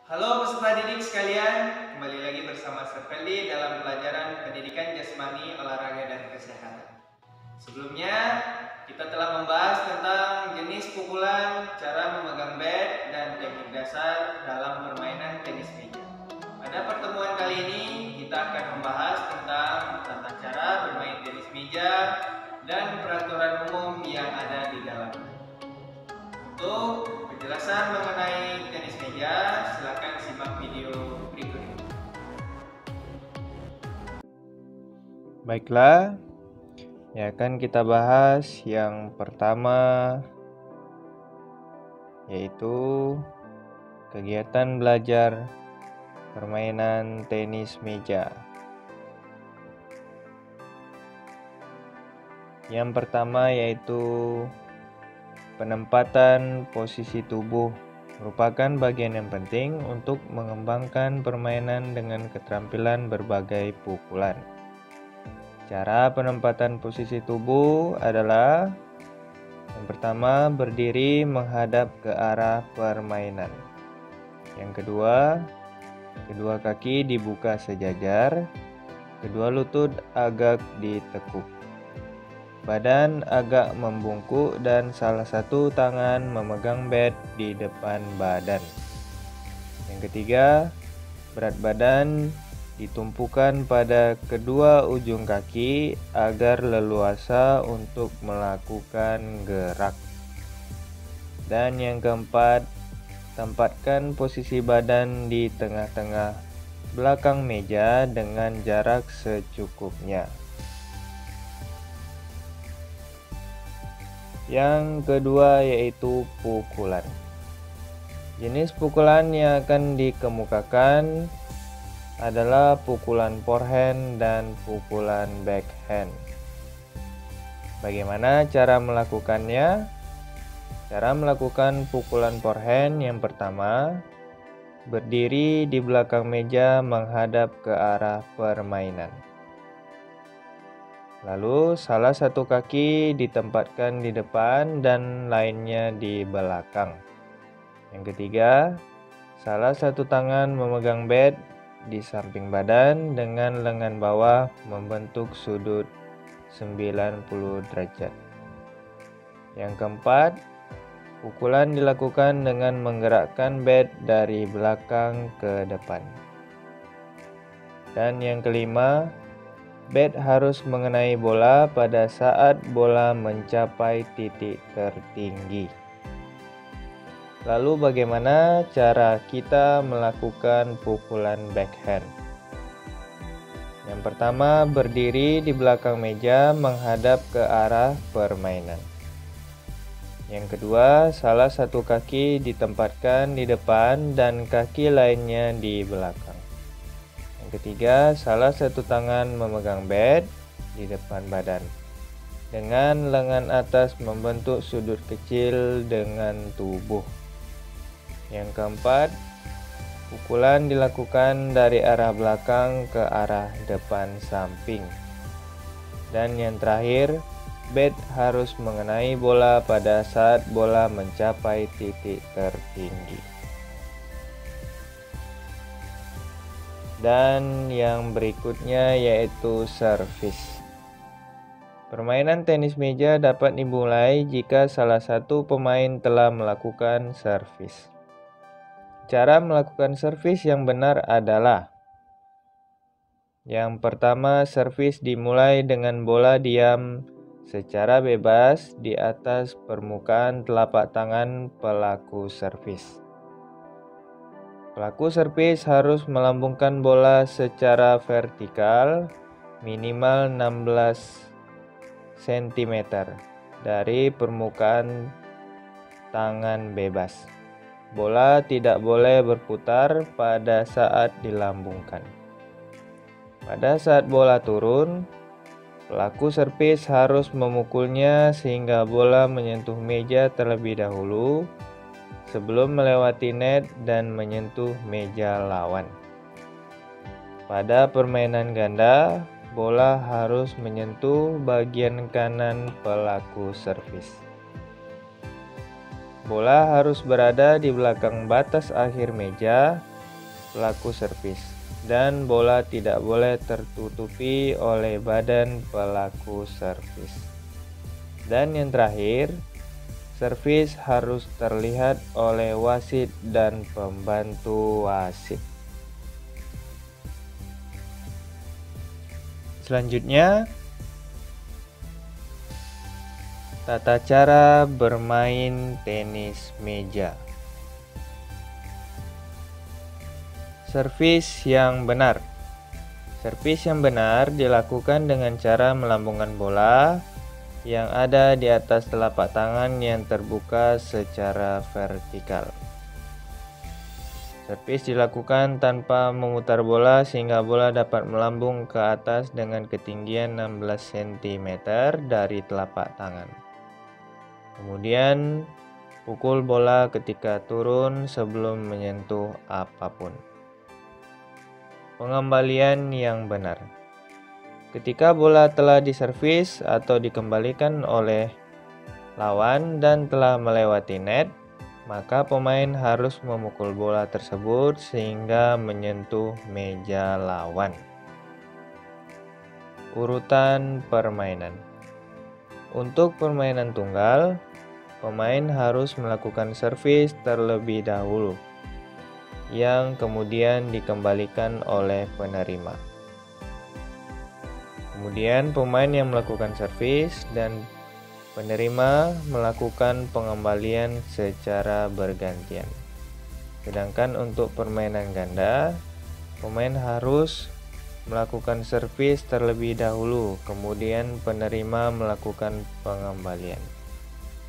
Halo peserta didik sekalian, kembali lagi bersama Serveldi dalam pelajaran pendidikan jasmani, olahraga, dan kesehatan. Sebelumnya, kita telah membahas tentang jenis pukulan, cara memegang bat, dan teknik dasar dalam permainan tenis meja. Pada pertemuan kali ini, kita akan membahas tentang tata cara bermain tenis meja dan peraturan umum yang ada di dalamnya. Untuk penjelasan mengenai tenis meja, silakan simak video berikut ini. Baiklah, ya akan kita bahas yang pertama yaitu kegiatan belajar permainan tenis meja. Yang pertama yaitu penempatan posisi tubuh merupakan bagian yang penting untuk mengembangkan permainan dengan keterampilan berbagai pukulan. Cara penempatan posisi tubuh adalah yang pertama, berdiri menghadap ke arah permainan. Yang kedua, kedua kaki dibuka sejajar, kedua lutut agak ditekuk. Badan agak membungkuk dan salah satu tangan memegang bat di depan badan. Yang ketiga, berat badan ditumpukan pada kedua ujung kaki agar leluasa untuk melakukan gerak. Dan yang keempat, tempatkan posisi badan di tengah-tengah belakang meja dengan jarak secukupnya. Yang kedua yaitu pukulan. Jenis pukulan yang akan dikemukakan adalah pukulan forehand dan pukulan backhand. Bagaimana cara melakukannya? Cara melakukan pukulan forehand yang pertama, berdiri di belakang meja menghadap ke arah permainan. Lalu salah satu kaki ditempatkan di depan dan lainnya di belakang. Yang ketiga, salah satu tangan memegang bat di samping badan dengan lengan bawah membentuk sudut 90 derajat. Yang keempat, pukulan dilakukan dengan menggerakkan bat dari belakang ke depan. Dan yang kelima, bat harus mengenai bola pada saat bola mencapai titik tertinggi. Lalu bagaimana cara kita melakukan pukulan backhand? Yang pertama, berdiri di belakang meja menghadap ke arah permainan. Yang kedua, salah satu kaki ditempatkan di depan dan kaki lainnya di belakang. Yang ketiga, salah satu tangan memegang bat di depan badan dengan lengan atas membentuk sudut kecil dengan tubuh. Yang keempat, pukulan dilakukan dari arah belakang ke arah depan samping. Dan yang terakhir, bat harus mengenai bola pada saat bola mencapai titik tertinggi. Dan yang berikutnya yaitu servis. Permainan tenis meja dapat dimulai jika salah satu pemain telah melakukan servis. Cara melakukan servis yang benar adalah: yang pertama, servis dimulai dengan bola diam secara bebas di atas permukaan telapak tangan pelaku servis. Pelaku servis harus melambungkan bola secara vertikal minimal 16 cm dari permukaan tangan bebas. Bola tidak boleh berputar pada saat dilambungkan. Pada saat bola turun, pelaku servis harus memukulnya sehingga bola menyentuh meja terlebih dahulu sebelum melewati net dan menyentuh meja lawan. Pada permainan ganda, bola harus menyentuh bagian kanan pelaku servis. Bola harus berada di belakang batas akhir meja pelaku servis, dan bola tidak boleh tertutupi oleh badan pelaku servis. Dan yang terakhir, servis harus terlihat oleh wasit dan pembantu wasit. Selanjutnya, tata cara bermain tenis meja. Servis yang benar. Servis yang benar dilakukan dengan cara melambungkan bola yang ada di atas telapak tangan yang terbuka secara vertikal. Servis dilakukan tanpa memutar bola sehingga bola dapat melambung ke atas dengan ketinggian 16 cm dari telapak tangan. Kemudian, pukul bola ketika turun sebelum menyentuh apapun. Pengembalian yang benar. Ketika bola telah diservis atau dikembalikan oleh lawan dan telah melewati net, maka pemain harus memukul bola tersebut sehingga menyentuh meja lawan. Urutan permainan. Untuk permainan tunggal, pemain harus melakukan servis terlebih dahulu, yang kemudian dikembalikan oleh penerima. Kemudian pemain yang melakukan servis dan penerima melakukan pengembalian secara bergantian. Sedangkan untuk permainan ganda, pemain harus melakukan servis terlebih dahulu, kemudian penerima melakukan pengembalian.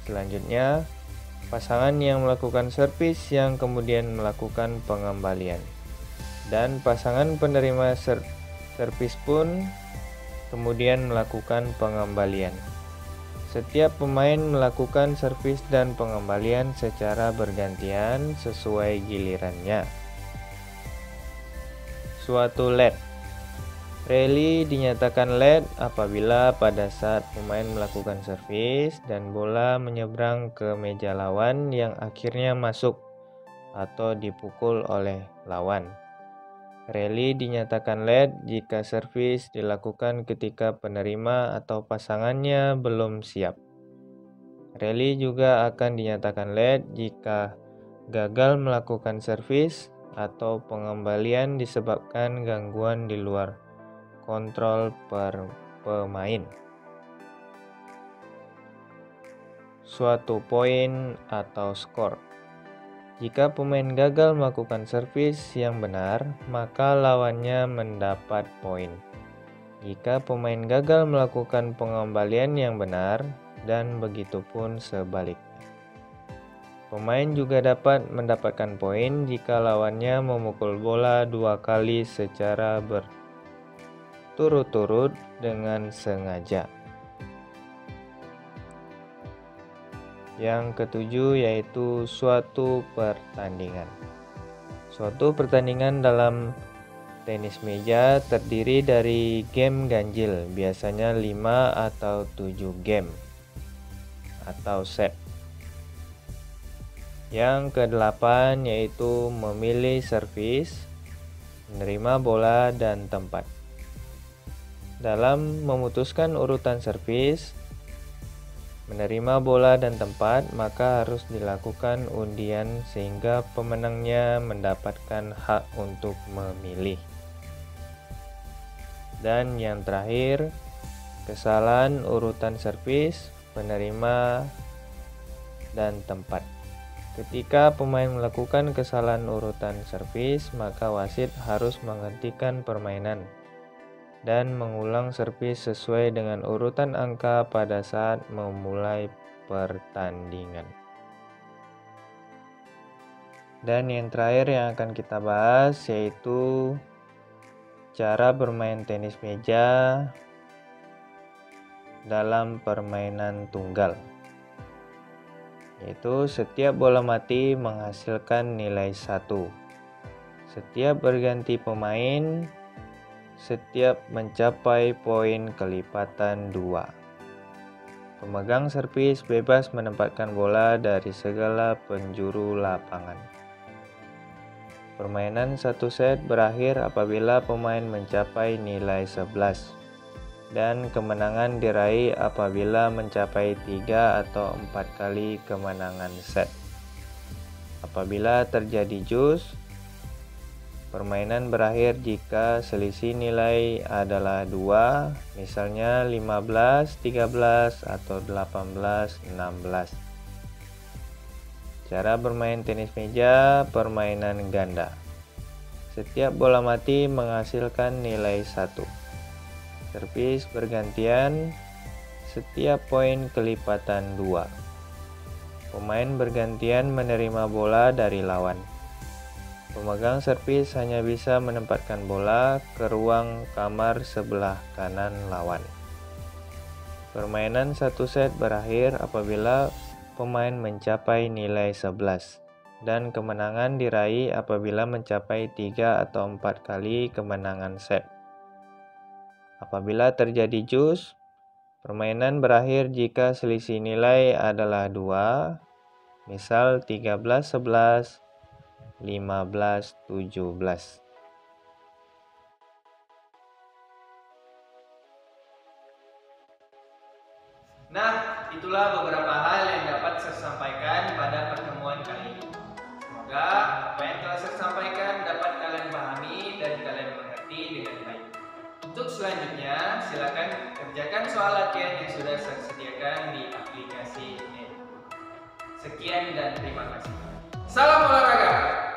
Selanjutnya, pasangan yang melakukan servis yang kemudian melakukan pengembalian. Dan pasangan penerima servis pun kemudian melakukan pengembalian. Setiap pemain melakukan servis dan pengembalian secara bergantian sesuai gilirannya. Suatu lead. Rally dinyatakan lead apabila pada saat pemain melakukan servis dan bola menyeberang ke meja lawan yang akhirnya masuk atau dipukul oleh lawan. Rally dinyatakan lead jika servis dilakukan ketika penerima atau pasangannya belum siap. Rally juga akan dinyatakan lead jika gagal melakukan servis atau pengembalian disebabkan gangguan di luar kontrol pemain. Suatu poin atau skor. Jika pemain gagal melakukan servis yang benar, maka lawannya mendapat poin. Jika pemain gagal melakukan pengembalian yang benar, dan begitu pun sebaliknya. Pemain juga dapat mendapatkan poin jika lawannya memukul bola 2 kali secara berturut-turut dengan sengaja. Yang ketujuh yaitu suatu pertandingan. Suatu pertandingan dalam tenis meja terdiri dari game ganjil, biasanya 5 atau 7 game atau set. Yang kedelapan yaitu memilih servis, menerima bola dan tempat. Dalam memutuskan urutan servis, menerima bola dan tempat, maka harus dilakukan undian sehingga pemenangnya mendapatkan hak untuk memilih. Dan yang terakhir, kesalahan urutan servis, penerima, dan tempat. Ketika pemain melakukan kesalahan urutan servis, maka wasit harus menghentikan permainan dan mengulang servis sesuai dengan urutan angka pada saat memulai pertandingan. Dan yang terakhir yang akan kita bahas yaitu cara bermain tenis meja dalam permainan tunggal. Yaitu setiap bola mati menghasilkan nilai 1. Setiap berganti pemain, setiap mencapai poin kelipatan 2. Pemegang servis bebas menempatkan bola dari segala penjuru lapangan. Permainan satu set berakhir apabila pemain mencapai nilai 11 dan kemenangan diraih apabila mencapai 3 atau 4 kali kemenangan set. Apabila terjadi jus, permainan berakhir jika selisih nilai adalah 2, misalnya 15, 13, atau 18, 16. Cara bermain tenis meja permainan ganda. Setiap bola mati menghasilkan nilai 1. Servis bergantian, setiap poin kelipatan 2. Pemain bergantian menerima bola dari lawan. Pemegang servis hanya bisa menempatkan bola ke ruang kamar sebelah kanan lawan. Permainan satu set berakhir apabila pemain mencapai nilai 11 dan kemenangan diraih apabila mencapai 3 atau 4 kali kemenangan set. Apabila terjadi jus, permainan berakhir jika selisih nilai adalah 2, misal 13-11, 15-17. Nah, itulah beberapa hal yang dapat saya sampaikan pada pertemuan kali ini. Semoga apa yang telah saya sampaikan dapat kalian pahami dan kalian mengerti dengan baik. Untuk selanjutnya, silakan kerjakan soal latihan yang sudah saya sediakan di aplikasi Netbook. Sekian dan terima kasih. Salam olahraga!